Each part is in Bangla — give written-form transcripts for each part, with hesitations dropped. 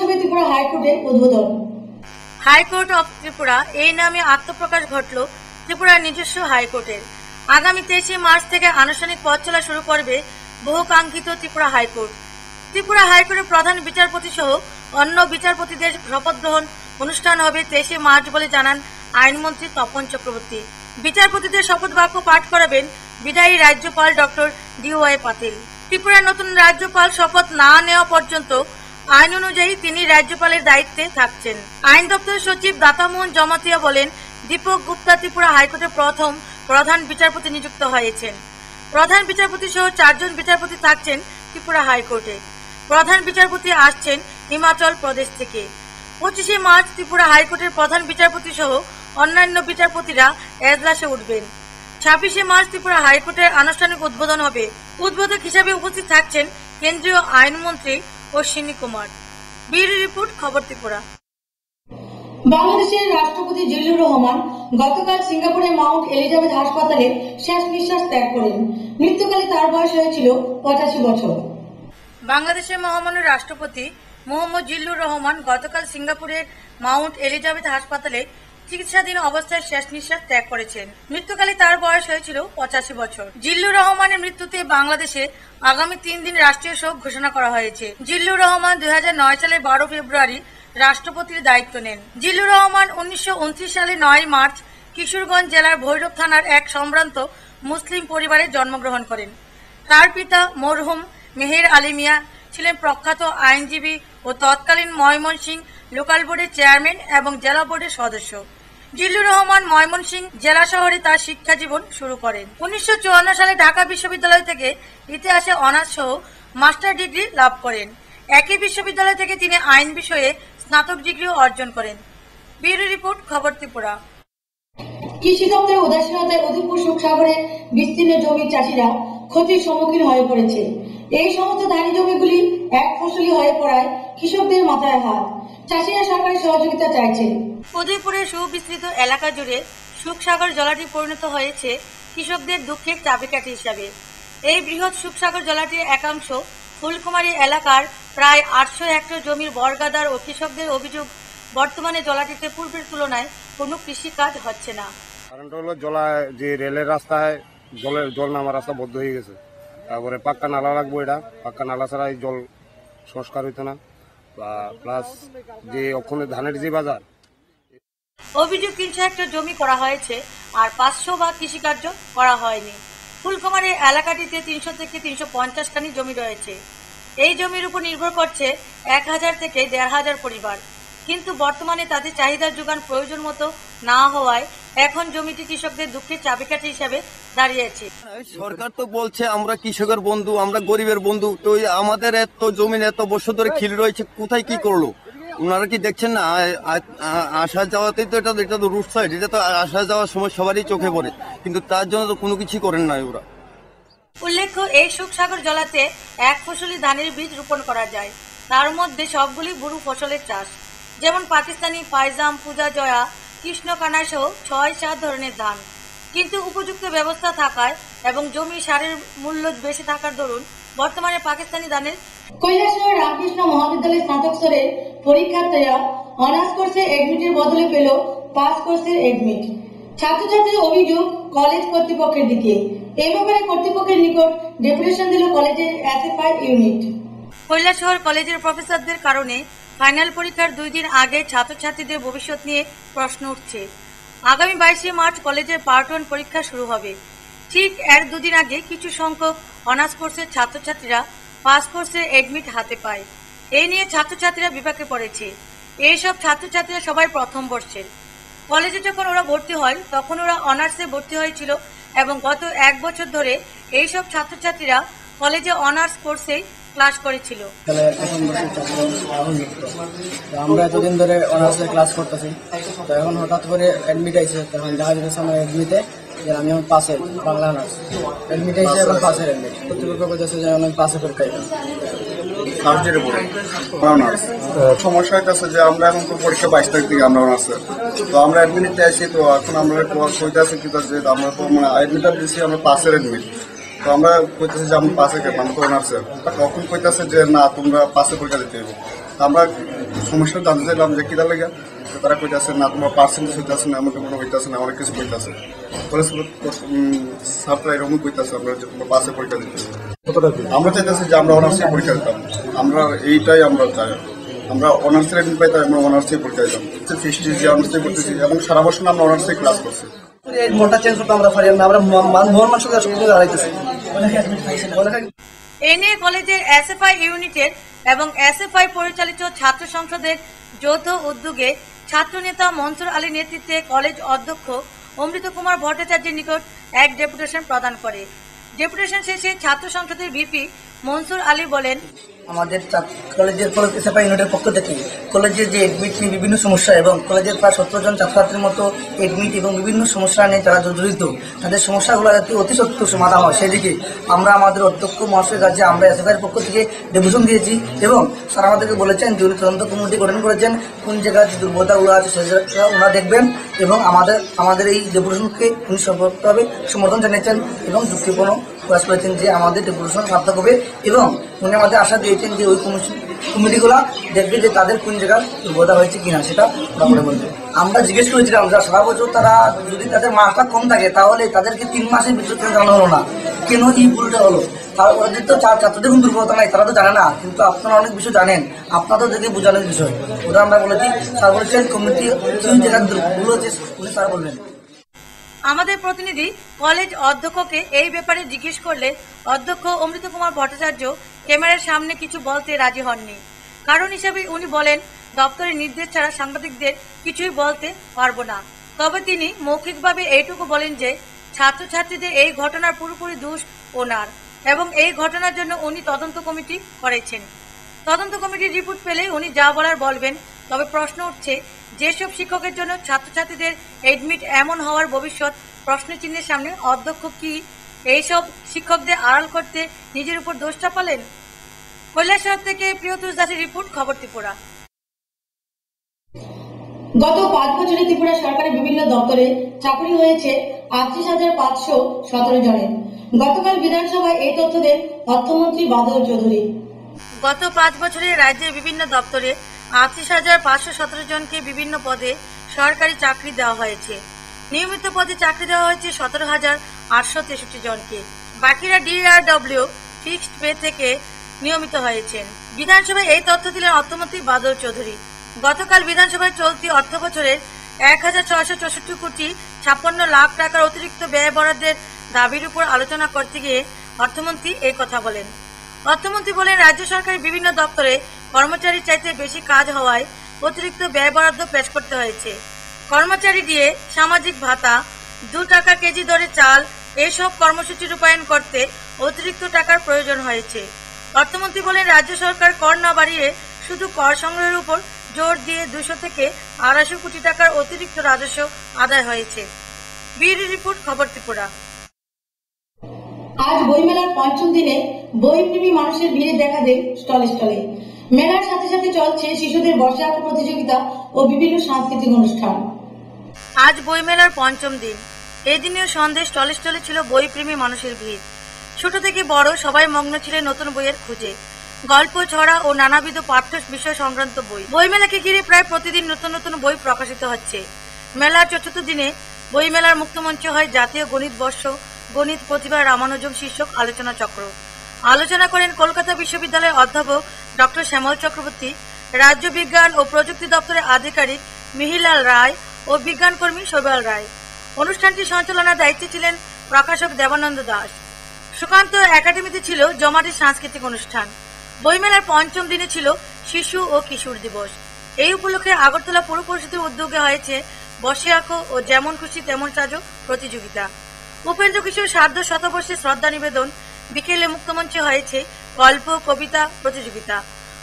উৎসবে ত্রিপুরা হাইকোর্টের উদ্বোধন। হাইকোর্ট অফ ত্রিপুরা এই নামে আত্মপ্রকাশ ঘটল ত্রিপুরার নিজস্ব হাইকোর্টের। আগামী 23 মার্চ থেকে আনুষ্ঠানিক পথ চলা শুরু করবে বহুকাঙ্ক্ষিত ত্রিপুরা হাইকোর্ট। ত্রিপুরা হাইকোর্টের প্রধান বিচারপতি সহ অন্য বিচারপতিদের শপথ গ্রহণ অনুষ্ঠান হবে 23 মার্চ বলে জানান আইনমন্ত্রী তপন চক্রবর্তী। বিচারপতিদের শপথ বাক্য পাঠ করাবেন বিদায়ী রাজ্যপাল ডক্টর DY পাতিল। ত্রিপুরার নতুন রাজ্যপাল শপথ না নেওয়া পর্যন্ত আইন অনুযায়ী তিনি রাজ্যপালের দায়িত্বে থাকছেন। আইন দপ্তরের সচিব দাতামোহন জমাতিয়া বলেন, দীপক গুপ্তা ত্রিপুরা হাইকোর্টের প্রথম প্রধান বিচারপতি নিযুক্ত হয়েছেন। প্রধান বিচারপতি সহ 4 জন বিচারপতি থাকছেন ত্রিপুরা হাইকোর্টে। প্রধান বিচারপতি আসছেন হিমাচল প্রদেশ থেকে। 25 মার্চ ত্রিপুরা হাইকোর্টের প্রধান বিচারপতি সহ অন্যান্য বিচারপতিরা এজলাসে উঠবেন। 26 মার্চ ত্রিপুরা হাইকোর্টের আনুষ্ঠানিক উদ্বোধন হবে। উদ্বোধক হিসেবে উপস্থিত থাকছেন কেন্দ্রীয় আইনমন্ত্রী অশ্বিনী কুমার। ব্যুরো রিপোর্ট, খবর ত্রিপুরা। বাংলাদেশের রাষ্ট্রপতি জিল্লুর রহমান গতকাল সিঙ্গাপুরের মাউন্ট এলিজাবেথ হাসপাতালে শেষ নিঃশ্বাস ত্যাগ করেন। মৃত্যুকালে তার বয়স হয়েছিল 85 বছর। বাংলাদেশের মহামান্য রাষ্ট্রপতি মোহাম্মদ জিল্লুর রহমান গতকাল সিঙ্গাপুরের মাউন্ট এলিজাবেথ হাসপাতালে চিকিৎসাধীন অবস্থায় শেষ নিঃশ্বাস ত্যাগ করেছেন। মৃত্যুকালে তার বয়স হয়েছিল 85 বছর। জিল্লুর রহমানের মৃত্যুতে বাংলাদেশে আগামী 3 দিন রাষ্ট্রীয় শোক ঘোষণা করা হয়েছে। জিল্লুর রহমান 2009 সালের 12 ফেব্রুয়ারি রাষ্ট্রপতির দায়িত্ব নেন। জিল্লুর রহমান 1929 সালে 9 মার্চ কিশোরগঞ্জ জেলার ভৈরব থানার এক সম্ভ্রান্ত মুসলিম পরিবারে জন্মগ্রহণ করেন। তার পিতা মরহুম মেহের আলী মিয়া ছিলেন প্রখ্যাত আইনজীবী ও তৎকালীন ময়মনসিংহ লোকাল বোর্ডের চেয়ারম্যান এবং জেলা বোর্ডের সদস্য। জিল্লুর রহমান ময়মনসিংহ জেলা শহরে তার শিক্ষা জীবন শুরু করেন। 1954 সালে ঢাকা বিশ্ববিদ্যালয় থেকে ইতিহাসে অনার্স সহ মাস্টার ডিগ্রি লাভ করেন। একই বিশ্ববিদ্যালয় থেকে তিনি আইন বিষয়ে স্নাতক ডিগ্রিও অর্জন করেন। ব্যুরো রিপোর্ট, খবর ত্রিপুরা। কৃষি দপ্তরের উদাসীনতায় উদয়পুর সুখসাগরের বিস্তীর্ণ জমির চাষিরা ক্ষতির সম্মুখীন হয়ে পড়েছে। এই সমস্ত ধানি জমিগুলি এক ফসলি হয়ে পড়ায় কৃষকদের মাথায় হাত। চাষিরা সরকারের সহযোগিতা চাইছেন। উদয়পুরের সুবিস্তৃত এলাকা জুড়ে সুখসাগর জলাটি পরিণত হয়েছে কৃষকদের দুঃখের চাবিকাঠি হিসাবে। এই বৃহৎ সুখসাগর জলাটির একাংশ ফুলকুমারী এলাকার প্রায় 800 হেক্টর জমির বর্গাদার ও কৃষকদের অভিযোগ, বর্তমানে জলাটিতে পূর্বের তুলনায় কোনো কৃষি কাজ হচ্ছে না। কারণটা হলো যে রেলের রাস্তায় জল নামার রাস্তা বন্ধ হয়ে গেছে। তারপরে পাক্কা নালা লাগবো, এটা পাক্কা নালা ছাড়া এই জল সংস্কার হইতো না। প্লাস যে ওখানে ধানের যে বাজার, অভিযোগ 300 হেক্টর জমি করা হয়েছে আর 500 ভাগ কৃষিকার্য করা হয়নি। ফুলকুমারী এলাকাটিতে 300 থেকে 350 খানি জমি রয়েছে। এই জমির উপর নির্ভর করছে 1000 থেকে 1500 পরিবার, কিন্তু বর্তমানে তাদের চাহিদার যোগান প্রয়োজন মতো না হওয়ায় এখন জমিটি কৃষকদের দুঃখের চাবিকাঠি হিসাবে দাঁড়িয়েছে। সরকার তো বলছে আমরা কৃষকের বন্ধু, আমরা গরিবের বন্ধু, তো আমাদের এত জমি এত বছর ধরে খিল রয়েছে, কোথায় কি করলো ওনারা কি দেখছেন না? আসা যাওয়াতেই তো এটা তো রুট সাইড, এটা তো আসা যাওয়ার সময় সবারই চোখে পড়ে, কিন্তু তার জন্য তো কোনো কিছু করেন না ওরা। উল্লেখ্য, এই সুখসাগর জলাতে এক ফসলি ধানের বীজ রোপণ করা যায়। তার মধ্যে সবগুলি বুরু ফসলের চাষ, যেমন পাকিস্তানি, পাইজাম, পূজা জয়া, কৃষ্ণকানা সহ 6-7 ধরনের ধান। কিন্তু উপযুক্ত ব্যবস্থা থাকায় এবং জমি সারের মূল্য বেশি থাকার দরুন বর্তমানে পাকিস্তানি ধানের। কৈলাসহর রামকৃষ্ণ মহাবিদ্যালয়ের স্নাতক স্তরের পরীক্ষার্থীরা অনার্স কোর্সে এডমিটের বদলে পেল পাস কোর্সের এডমিট। ছাত্রছাত্রীদের অভিযোগ কলেজ কর্তৃপক্ষের দিকে। এই ব্যাপারে কর্তৃপক্ষের নিকট ডেপুটেশন দিল কলেজের SFI ইউনিট। কৈলাসহর কলেজের প্রফেসরদের কারণে ফাইনাল পরীক্ষার 2 দিন আগে ছাত্রছাত্রীদের ভবিষ্যৎ নিয়ে প্রশ্ন উঠছে। আগামী 22 মার্চ কলেজের পার্ট 1 পরীক্ষা শুরু হবে। ঠিক এর 2 দিন আগে কিছু সংখ্যক অনার্স কোর্সের ছাত্রছাত্রীরা পাস কোর্সের এডমিট হাতে পায়। এই নিয়ে ছাত্রছাত্রীরা বিপাকে পড়েছে। এইসব ছাত্রছাত্রীরা সবাই প্রথম বর্ষের। কলেজে যখন ওরা ভর্তি হয় তখন ওরা অনার্সে ভর্তি হয়েছিল এবং গত 1 বছর ধরে এইসব ছাত্রছাত্রীরা কলেজে অনার্স কোর্সে ক্লাস করেছিল। আমরা এতদিন ধরে অনার্সে ক্লাস করতেছি, তো এখন হঠাৎ করে অ্যাডমিট আইছে, তখন দেখা যেতে সময় অ্যাডমিটে যে আমি এখন পাসে বাংলা অনার্স অ্যাডমিট আইছে, এখন পাসের অ্যাডমিট কর্তৃপক্ষ বলতেছে যে আমি পাসে পরীক্ষা সমস্যা হইতেছে যে আমরা এখন তো পরীক্ষা 22 তারিখ থেকে আমরা অনার্সে, তো আমরা অ্যাডমিটে আসি, তো এখন আমরা কইতেছি কি আমরা তো মানে অ্যাডমিটার দিচ্ছি আমরা পাসের অ্যাডমিট, তো আমরা কইতেছি যে আমি পাসে কেন, আমি তো অনার্সে। তখন কইতেছে যে না তোমরা পাসে পরীক্ষা দিতে হবে। আমরা সমস্যা জানতে চাইলাম যে কিনা লেগে তারা কইতেছে না তোমার পার্সেন্টেজ হইতেছে না, এমন কোনো হইতেছে না, অনেক কিছু কইতেছে। ছাত্ররা এরকম কইতেছে আমরা যে তোমার পাশে পরীক্ষা দিতে। আমরা চাইতেছি যে আমরা অনার্সে পরীক্ষা দিতাম, আমরা এইটাই আমরা চাই, আমরা অনার্সের এডমিট পাইতাম, আমরা অনার্সে পরীক্ষা দিতাম। ফিস্টিস যে অনার্সে করতেছি এবং সারা বছর আমরা অনার্সে ক্লাস করছি। মনটা চেঞ্জ করতে আমরা পারি না, আমরা মন মানসিক হারাইতেছি। এ নিয়ে কলেজের এসএফআই ইউনিটের এবং এসএফআই পরিচালিত ছাত্র সংসদের যৌথ উদ্যোগে ছাত্রনেতা মনসুর আলীর নেতৃত্বে কলেজ অধ্যক্ষ অমৃত কুমার ভট্টাচার্যের নিকট এক ডেপুটেশন প্রদান করে। ডেপুটেশন শেষে ছাত্র সংসদের ভিপি মনসুর আলী বলেন, আমাদের কলেজের এসএফআই ইউনিটের পক্ষ থেকে কলেজের যে এডমিট নিয়ে বিভিন্ন সমস্যা এবং কলেজের প্রায় 17 জন ছাত্রছাত্রীর মতো এডমিট এবং বিভিন্ন সমস্যা নিয়ে যারা জড়িত, তাদের সমস্যাগুলো যাতে অতি সত্ত্বর সমাধান হয় সেদিকে আমরা আমাদের অধ্যক্ষ মহাশয়ের কাছে আমরা এসএফআইয়ের পক্ষ থেকে ডেপুটেশন দিয়েছি এবং স্যার আমাদেরকে বলেছেন যে উনি তদন্ত কমিটি গঠন করেছেন, কোন জায়গায় যে দুর্বলতাগুলো আছে সেই জায়গাটা ওনারা দেখবেন এবং আমাদের এই ডেপুটেশনকে উনি সম্পূর্ণভাবে সমর্থন জানিয়েছেন এবং যুক্তিপূর্ণ প্রয়াস করেছেন যে আমাদের ডেপুটেশন সার্থক হবে এবং উনি আমাদের আশা দিয়েছেন যে ওই কমিটিগুলো দেখবে যে তাদের কোন জায়গায় দুর্বলতা হয়েছে কিনা সেটা ওরা করে বলবে। আমরা জিজ্ঞেস করেছিলাম যে সারা বছর তারা যদি তাদের মার্কটা কম থাকে তাহলে তাদেরকে 3 মাসের ভিতরে কেন জানানো হলো না, কেন এই ভুলটা হলো? তার ওদের তো ছাত্রদের কোনো দুর্বলতা নাই, তারা তো জানে না, কিন্তু আপনারা অনেক বিষয় জানেন, আপনাদের দেখে বোঝানোর বিষয় ওটা আমরা বলেছি। স্যার বলেছেন কমিটি কোন জায়গায় ভুল হচ্ছে উনি স্যার বলবেন। আমাদের প্রতিনিধি কলেজ অধ্যক্ষকে এই ব্যাপারে জিজ্ঞেস করলে অধ্যক্ষ অমৃত কুমার ভট্টাচার্য ক্যামেরার সামনে কিছু বলতে রাজি হননি। কারণ হিসেবে উনি বলেন, দপ্তরের নির্দেশ ছাড়া সাংবাদিকদের কিছুই বলতে পারবো না। তবে তিনি মৌখিকভাবে এইটুকু বলেন যে ছাত্রছাত্রীদের এই ঘটনার পুরোপুরি দোষ ওনার এবং এই ঘটনার জন্য উনি তদন্ত কমিটি করেছেন। তদন্ত কমিটির রিপোর্ট পেলে উনি যা বলার বলবেন। তবে প্রশ্ন উঠছে, যেসব শিক্ষকের জন্য ছাত্রছাত্রীদের এডমিট এমন হওয়ার ভবিষ্যৎ প্রশ্নচিহ্নের সামনে অধ্যক্ষ কি এইসব শিক্ষকদের আড়াল করতে নিজের উপর দোষ চাপালেন? কৈলাসহর থেকে প্রিয়তোষ দাসের রিপোর্ট, খবর ত্রিপুরা। গত 5 বছরে ত্রিপুরা সরকারের বিভিন্ন দপ্তরে চাকরি হয়েছে 38,517 জনের। গতকাল বিধানসভায় এই তথ্য দেন অর্থমন্ত্রী বাদল চৌধুরী। গত 5 বছরে রাজ্যের বিভিন্ন দপ্তরে 38,517 জনকে বিভিন্ন পদে সরকারি চাকরি দেওয়া হয়েছে। নিয়মিত পদে চাকরি দেওয়া হয়েছে 17,863 জনকে। বাকিরা DRW ফিক্সড পে থেকে নিয়মিত হয়েছেন। বিধানসভায় এই তথ্য দিলেন অর্থমন্ত্রী বাদল চৌধুরী। গতকাল বিধানসভায় চলতি অর্থ বছরের 1,664 কোটি 56 লাখ টাকার অতিরিক্ত ব্যয় বরাদ্দের দাবির উপর আলোচনা করতে গিয়ে অর্থমন্ত্রী এই কথা বলেন। অর্থমন্ত্রী বলেন, রাজ্য সরকারের বিভিন্ন দপ্তরে কর্মচারী চাইতে বেশি কাজ হওয়ায় অতিরিক্ত ব্যয় বরাদ্দ পেশ করতে হয়েছে। কর্মচারী দিয়ে সামাজিক ভাতা, 2 টাকা কেজি দরে চাল এসব কর্মসূচি রূপায়ণ করতে অতিরিক্ত টাকার প্রয়োজন হয়েছে। অর্থমন্ত্রী বলেন, রাজ্য সরকার কর না বাড়িয়ে শুধু কর সংগ্রহের উপর জোর দিয়ে 200 থেকে 250 কোটি টাকার অতিরিক্ত রাজস্ব আদায় হয়েছে। বিউরো রিপোর্ট, খবর ত্রিপুরা। আজ বইমেলার 5ম দিনে বইপ্রেমী মানুষের ভিড়ে দেখা দেয় স্টলে স্টলে। মেলার সাথে সাথে চলছে শিশুদের বর্ষা আঁকা প্রতিযোগিতা ও বিভিন্ন সাংস্কৃতিক অনুষ্ঠান। আজ বইমেলার 5ম দিন। এই দিনেও সন্ধ্যে স্টলে স্টলে ছিল বইপ্রেমী মানুষের ভিড়। ছোট থেকে বড় সবাই মগ্ন ছিলেন নতুন বইয়ের খোঁজে। গল্প, ছড়া ও নানাবিধ পাঠ্য বিষয় সংক্রান্ত বই। বইমেলাকে ঘিরে প্রায় প্রতিদিন নতুন নতুন বই প্রকাশিত হচ্ছে। মেলার 4র্থ দিনে বইমেলার মুক্তমঞ্চ হয় জাতীয় গণিত বর্ষ গণিত প্রতিভা রামানুজম শীর্ষক আলোচনা চক্র। আলোচনা করেন কলকাতা বিশ্ববিদ্যালয়ের অধ্যাপক ডক্টর শ্যামল চক্রবর্তী, রাজ্য বিজ্ঞান ও প্রযুক্তি দপ্তরের আধিকারিক মিহিলাল রায় ও বিজ্ঞানকর্মী শৈবাল রায়। অনুষ্ঠানটি সঞ্চালনার দায়িত্বে ছিলেন প্রকাশক দেবানন্দ দাস। সুকান্ত একাডেমিতে ছিল জমাটি সাংস্কৃতিক অনুষ্ঠান। বইমেলার 5ম দিনে ছিল শিশু ও কিশোর দিবস। এই উপলক্ষে আগরতলা পৌর পরিষদের উদ্যোগে হয়েছে বসে আঁকো ও যেমন খুশি তেমন সাজো প্রতিযোগিতা। উপেন্দ্র কিশোর সার্ধ শতবর্ষে শ্রদ্ধা নিবেদন। বিকেলে মুক্তমঞ্চে হয়েছে গল্প, কবিতা প্রতিযোগিতা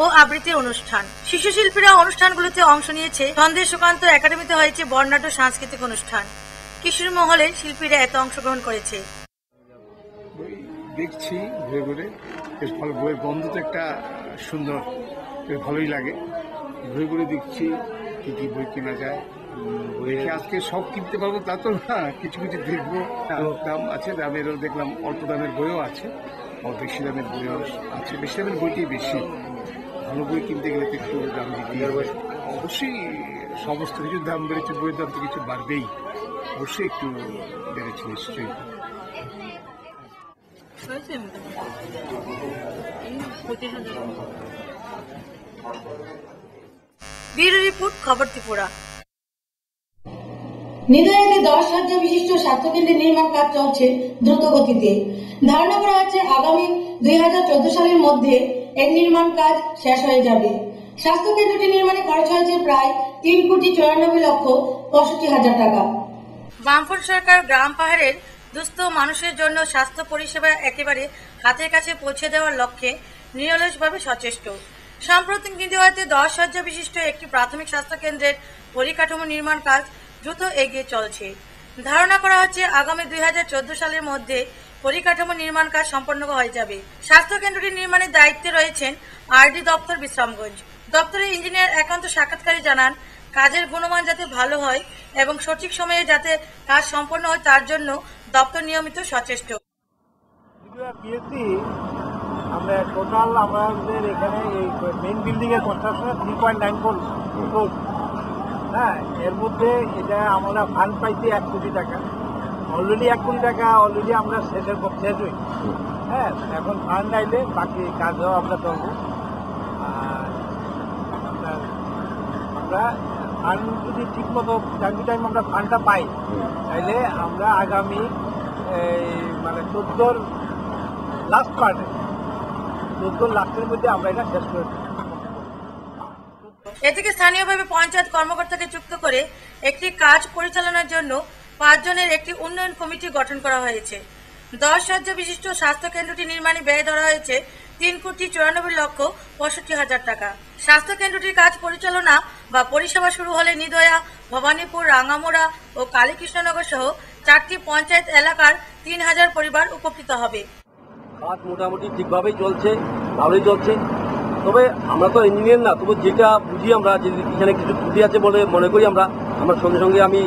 ও আবৃত্তির অনুষ্ঠান। শিশু শিল্পীরা অনুষ্ঠানগুলোতে অংশ নিয়েছে। সন্ধ্যে সুকান্ত একাডেমিতে হয়েছে বর্ণাঢ্য সাংস্কৃতিক অনুষ্ঠান। কিশোর মহলে শিল্পীরা এতে অংশগ্রহণ করেছে। দেখছি ঘুরে ঘুরে বেশ ভালো, বইয়ের গন্ধ তো একটা সুন্দর, বেশ ভালোই লাগে। ঘুরে ঘুরে দেখছি কি কি বই কেনা যায়। দেখে আজকে সব কিনতে পারবো তা তো না, কিছু কিছু দেখবো। দাম আছে, দামেরও দেখলাম অল্প দামের বইও আছে, বেশি দামের বইও আছে। বেশি দামের বইটি বেশি ভালো বই কিনতে গেলে তো একটু দাম দিতে হবে। অবশ্যই সমস্ত কিছুর দাম বেড়েছে, বইয়ের দাম তো কিছু বাড়বেই, অবশ্যই একটু বেড়েছে নিশ্চয়ই। ব্যুরো রিপোর্ট, খবর ত্রিপুরা। নিদয়াতে 10 শয্যা বিশিষ্ট স্বাস্থ্যকেন্দ্রের নির্মাণ কাজ চলছে দ্রুত গতিতে। ধারণা করা হচ্ছে আগামী 2014 সালের মধ্যে এর নির্মাণ কাজ শেষ হয়ে যাবে। স্বাস্থ্যকেন্দ্রটি নির্মাণে খরচ হয়েছে প্রায় 3,94,65,00,000 টাকা। বামফ্রন্ট সরকার গ্রাম পাহাড়ের দুস্থ মানুষের জন্য স্বাস্থ্য পরিষেবা একেবারে হাতের কাছে পৌঁছে দেওয়ার লক্ষ্যে নিরলসভাবে সচেষ্ট। সম্প্রতি নিদয়াতে 10 শয্যা বিশিষ্ট একটি প্রাথমিক স্বাস্থ্যকেন্দ্রের পরিকাঠামো নির্মাণ কাজ দ্রুত এগিয়ে চলছে। ধারণা করা হচ্ছে আগামী 2014 সালের মধ্যে পরিকাঠামো নির্মাণ কাজ সম্পন্ন হয়ে যাবে। স্বাস্থ্যকেন্দ্রটি নির্মাণের দায়িত্বে রয়েছেন আরডি দপ্তর বিশ্রামগঞ্জ। দপ্তরের ইঞ্জিনিয়ার একান্ত সাক্ষাৎকারে জানান, কাজের গুণমান যাতে ভালো হয় এবং সঠিক সময়ে যাতে কাজ সম্পন্ন হয় তার জন্য দপ্তর নিয়মিত সচেষ্ট। আমরা টোটাল আমাদের এখানে এই মেইন বিল্ডিং এর কনস্ট্রাকশন 3.94 ক্রোর। হ্যাঁ, এর মধ্যে এটা আমরা ফান্ড পাইছি 1 কোটি টাকা। অলরেডি 1 কোটি টাকা অলরেডি আমরা শেষ হই। হ্যাঁ, এখন ফান্ড আইলে বাকি কাজও আমরা করবো। আর আমরা ফান্ড যদি ঠিক মতো টাইম টু টাইম আমরা ফান্ডটা পাই, তাইলে আমরা আগামী মানে 14 লাস্ট পার্টে 14 লাখের মধ্যে আমরা এটা শেষ করে দেব। এ থেকে স্থানীয়ভাবে পঞ্চায়েত কর্মকর্তাকে যুক্ত করে একটি কাজ পরিচালনার জন্য 5 জনের একটি উন্নয়ন কমিটি গঠন করা হয়েছে। 10 শয্যা বিশিষ্ট স্বাস্থ্য কেন্দ্রটি নির্মাণে ব্যয় ধরা হয়েছে 3,94,65,00,000 টাকা। স্বাস্থ্য কেন্দ্রটির কাজ পরিচালনা বা পরিষেবা শুরু হলে নিদয়া, ভবানীপুর, রাঙ্গামোড়া ও কালীকৃষ্ণনগর সহ 4টি পঞ্চায়েত এলাকার 3,000 পরিবার উপকৃত হবে। কাজ মোটামুটি ঠিকভাবেই চলছে, ভালোই চলছে। তবে আমরা তো ইঞ্জিনিয়ার না, তবু যেটা বুঝি আমরা যে এখানে কিছু ত্রুটি আছে বলে মনে করি আমার সঙ্গে সঙ্গে আমি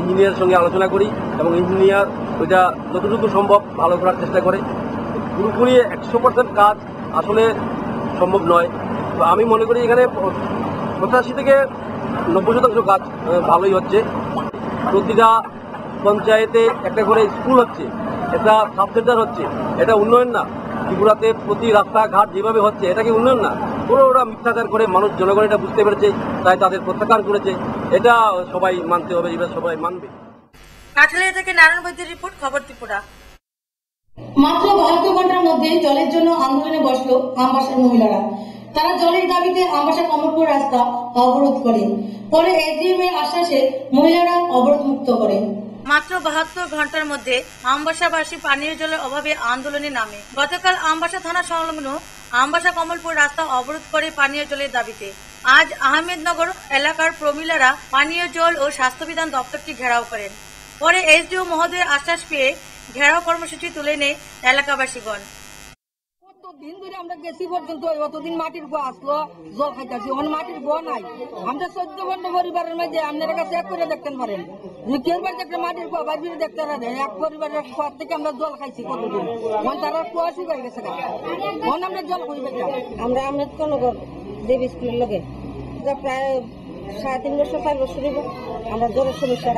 ইঞ্জিনিয়ারের সঙ্গে আলোচনা করি এবং ইঞ্জিনিয়ার ওইটা যতটুকু সম্ভব ভালো করার চেষ্টা করে। পুরোপুরি 100% কাজ আসলে সম্ভব নয়। তো আমি মনে করি এখানে 85 থেকে 90% কাজ ভালোই হচ্ছে। প্রতিটা পঞ্চায়েতে একটা করে স্কুল হচ্ছে, একটা সাব সেন্টার হচ্ছে। এটা উন্নয়ন না? ত্রিপুরাতে প্রতি রাস্তাঘাট যেভাবে হচ্ছে এটা কি উন্নয়ন না? ওরা মিথ্যাচার করে মানুষ জনগণ এটা বুঝতে পেরেছে, তাই তাদের প্রত্যাখ্যান করেছে। এটা সবাই মানতে হবে, এবার সবাই মানবে। কাঠালিয়া থেকে নারায়ণ বৈদ্যের রিপোর্ট, খবর ত্রিপুরা। মাত্র 72 ঘন্টার মধ্যে জলের জন্য আন্দোলনে বসলো আমবাসার মহিলারা। তারা জলের দাবিতে আমবাসা কমলপুর রাস্তা অবরোধ করে। পরে এসডিএম এর আশ্বাসে মহিলারা অবরোধ মুক্ত করে। মাত্র 72 ঘন্টার মধ্যে আমবাসাবাসী পানীয় জলের অভাবে আন্দোলনে নামে। গতকাল আমবাসা থানা সংলগ্ন আমবাসা কমলপুর রাস্তা অবরোধ করে পানীয় জলের দাবিতে। আজ আহমেদনগর এলাকার প্রমিলারা পানীয় জল ও স্বাস্থ্যবিধান দপ্তরটি ঘেরাও করেন। পরে এসডিও মহোদয়ের আশ্বাস পেয়ে ঘেরাও কর্মসূচি তুলে নেয় এলাকাবাসীগণ। দিন ধরে আমরা গেছি পর্যন্ত অতদিন মাটির গোয়া আসলো, জল খাইতেছি, এখন মাটির গোয়া নাই। আমরা 14 ঘন্টা পরিবারের মধ্যে আপনার কাছে এক করে দেখতে পারেন, কেউ বাড়িতে একটা মাটির গোয়া বাইরে দেখতে পারেন। এক পরিবারের পর থেকে আমরা জল খাইছি কতদিন, এখন তারা কুয়া শুকাই গেছে, এখন আমরা জল করি দেখলাম। আমরা আহমেদনগর দেবী স্কুলের লোকে প্রায় 3.5 বছর 4 বছর আমরা জলের সমস্যা